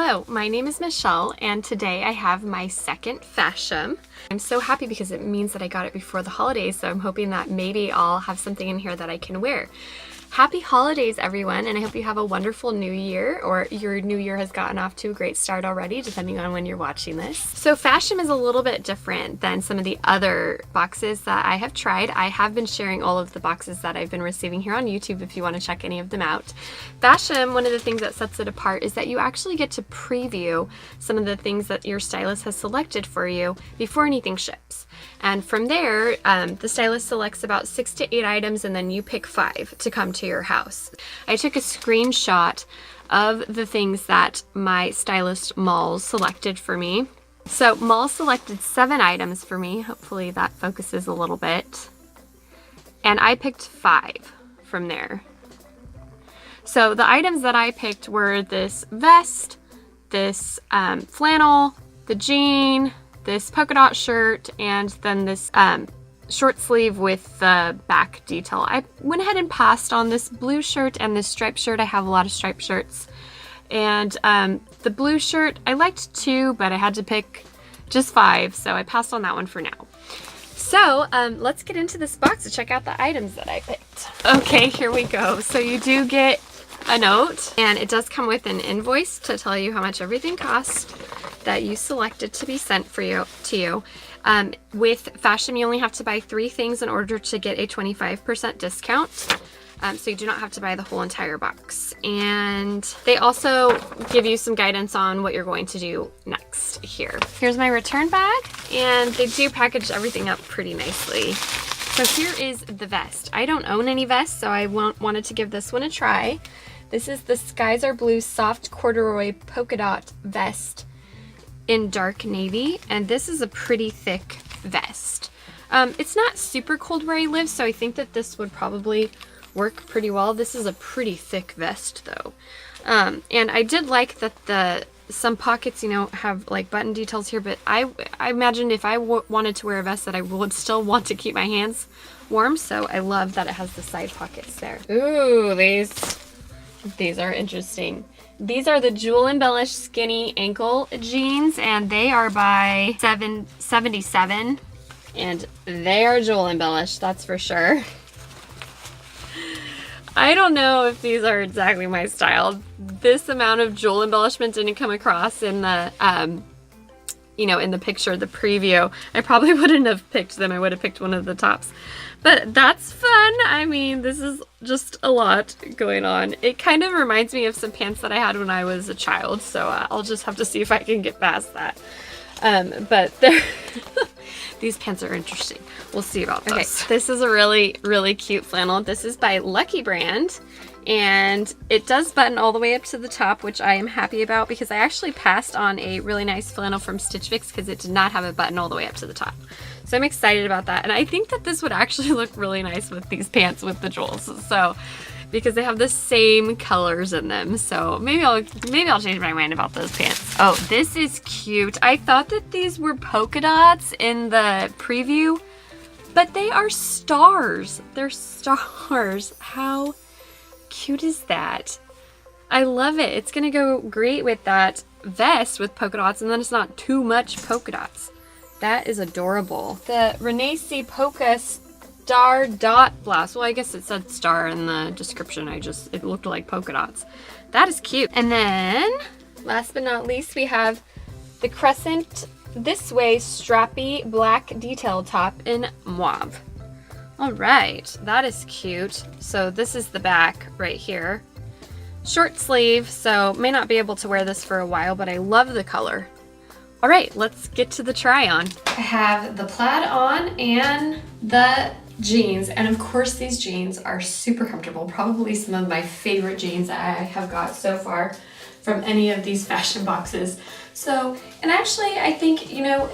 Hello, my name is Michelle, and today I have my second Fashom. I'm so happy because it means that I got it before the holidays, so I'm hoping that maybe I'll have something in here that I can wear. Happy holidays, everyone, and I hope you have a wonderful new year, or your new year has gotten off to a great start already, depending on when you're watching this. So Fashom is a little bit different than some of the other boxes that I have tried. I have been sharing all of the boxes that I've been receiving here on YouTube if you want to check any of them out. Fashom, one of the things that sets it apart is that you actually get to preview some of the things that your stylist has selected for you before anything ships. And from there, the stylist selects about 6 to 8 items, and then you pick 5 to come to your house. I took a screenshot of the things that my stylist Mauve selected for me. So Mauve selected 7 items for me. Hopefully that focuses a little bit. And I picked 5 from there. So the items that I picked were this vest, this flannel, the jean, this polka dot shirt, and then this short sleeve with the back detail. I went ahead and passed on this blue shirt and this striped shirt. I have a lot of striped shirts. And the blue shirt, I liked 2, but I had to pick just 5, so I passed on that one for now. So let's get into this box to check out the items that I picked. Okay, here we go. So you do get a note, and it does come with an invoice to tell you how much everything cost that you selected to be sent to you. With Fashom, you only have to buy 3 things in order to get a 25% discount. So you do not have to buy the whole entire box. And they also give you some guidance on what you're going to do next here. Here's my return bag, and they do package everything up pretty nicely. So here is the vest. I don't own any vests, so I wanted to give this one a try. This is the Skies Are Blue Soft Corduroy Polka Dot Vest in dark navy, and this is a pretty thick vest. It's not super cold where I live, so I think that this would probably work pretty well. This is a pretty thick vest though. And I did like that some pockets, you know, have like button details here, but I imagined if I wanted to wear a vest that I would still want to keep my hands warm, so I love that it has the side pockets there. Ooh, these are interesting. These are the Jewel Embellished Skinny Ankle Jeans, and they are by 777, and they are Jewel Embellished, that's for sure. I don't know if these are exactly my style. This amount of jewel embellishment didn't come across in the, you know, in the picture, the preview. I probably wouldn't have picked them. I would have picked one of the tops. But that's fun. I mean, this is just a lot going on. It kind of reminds me of some pants that I had when I was a child, so I'll just have to see if I can get past that. But these pants are interesting. We'll see about those. Okay, this is a really, really cute flannel. This is by Lucky Brand, and it does button all the way up to the top, which I am happy about because I actually passed on a really nice flannel from Stitch Fix because it did not have a button all the way up to the top. So I'm excited about that, and I think that this would actually look really nice with these pants with the jewels. So, because they have the same colors in them, so maybe I'll change my mind about those pants. Oh, this is cute. I thought that these were polka dots in the preview, but they are stars. They're stars. How cute is that? I love it. It's gonna go great with that vest with polka dots, and then it's not too much polka dots. That is adorable. The Renee Polka Star Dot Blouse. Well, I guess it said star in the description. It looked like polka dots. That is cute. And then, last but not least, we have the Crescent This Way Strappy Black Detail Top in Mauve. All right, that is cute. So this is the back right here. Short sleeve, so may not be able to wear this for a while, but I love the color. All right, let's get to the try on. I have the plaid on and the jeans, and of course these jeans are super comfortable. Probably some of my favorite jeans I have got so far from any of these Fashom boxes. So, and actually I think, you know,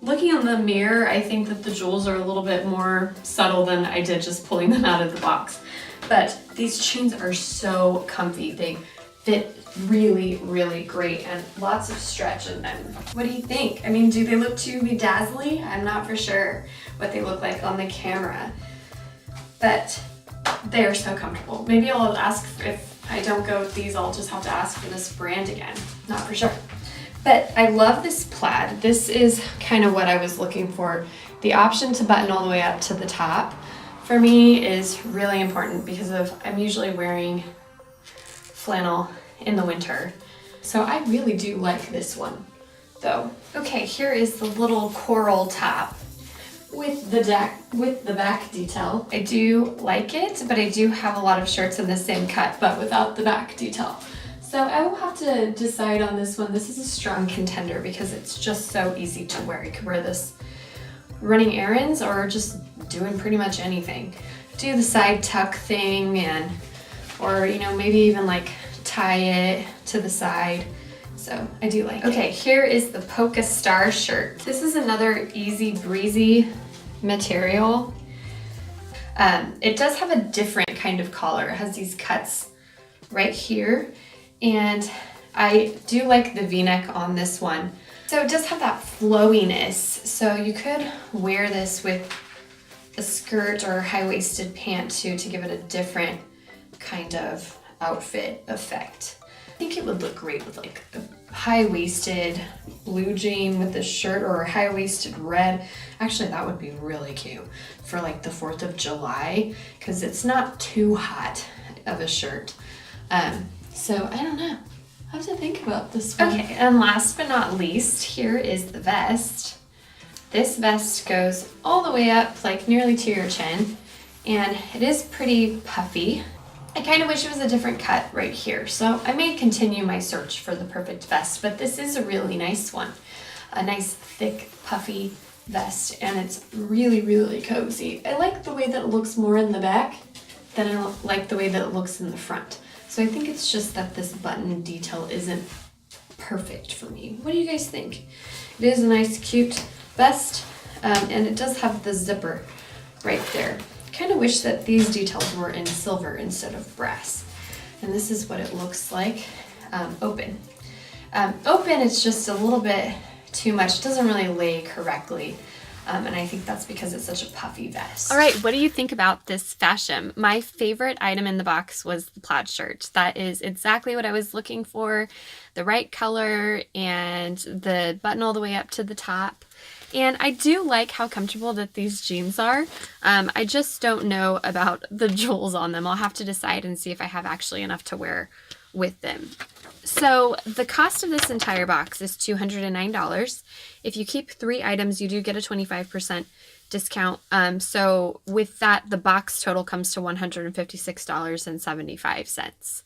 looking in the mirror, I think that the jewels are a little bit more subtle than I did just pulling them out of the box. But these jeans are so comfy. They fit really, really great, and lots of stretch in them. What do you think? I mean, do they look too bedazzly? I'm not for sure what they look like on the camera, but they are so comfortable. Maybe I'll ask if I don't go with these, I'll just have to ask for this brand again. Not for sure. But I love this plaid. This is kind of what I was looking for. The option to button all the way up to the top for me is really important because I'm usually wearing flannel in the winter. So I really do like this one though. Okay, here is the little coral top with the back detail. I do like it, but I do have a lot of shirts in the same cut, but without the back detail. So I will have to decide on this one. This is a strong contender because it's just so easy to wear. You could wear this running errands or just doing pretty much anything. Do the side tuck thing or you know, maybe even like tie it to the side. So I do like it. Okay, here is the Polka star shirt. This is another easy breezy material. It does have a different kind of collar. It has these cuts right here. And I do like the V-neck on this one. So it does have that flowiness. So you could wear this with a skirt or high-waisted pant too to give it a different kind of outfit effect. I think it would look great with like a high-waisted blue jean with a shirt or a high-waisted red. Actually, that would be really cute for like the 4th of July because it's not too hot of a shirt. So I don't know. I have to think about this one. Okay, and last but not least, here is the vest. This vest goes all the way up, like nearly to your chin, and it is pretty puffy. I kind of wish it was a different cut right here, so I may continue my search for the perfect vest, but this is a really nice one. A nice, thick, puffy vest, and it's really, really cozy. I like the way that it looks more in the back than I like the way that it looks in the front. So I think it's just that this button detail isn't perfect for me. What do you guys think? It is a nice, cute vest, and it does have the zipper right there. Kind of wish that these details were in silver instead of brass. And this is what it looks like open. Open, it's just a little bit too much. It doesn't really lay correctly. And I think that's because it's such a puffy vest. All right, what do you think about this Fashom? My favorite item in the box was the plaid shirt. That is exactly what I was looking for. The right color and the button all the way up to the top. And I do like how comfortable that these jeans are. I just don't know about the jewels on them. I'll have to decide and see if I have actually enough to wear with them. So the cost of this entire box is $209. If you keep 3 items, you do get a 25% discount. So with that, the box total comes to $156.75.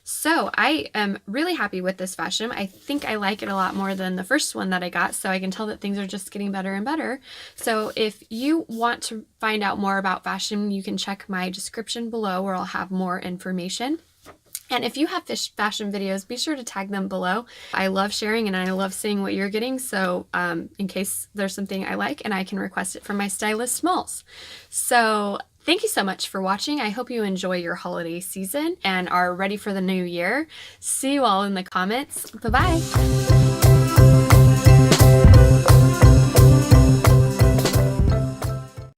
So I am really happy with this Fashom. I think I like it a lot more than the first one that I got, so I can tell that things are just getting better and better. So if you want to find out more about Fashom, you can check my description below where I'll have more information. And if you have Fashom videos, be sure to tag them below. I love sharing and I love seeing what you're getting, so in case there's something I like, and I can request it from my stylist, Smalls. So thank you so much for watching. I hope you enjoy your holiday season and are ready for the new year. See you all in the comments. Bye-bye.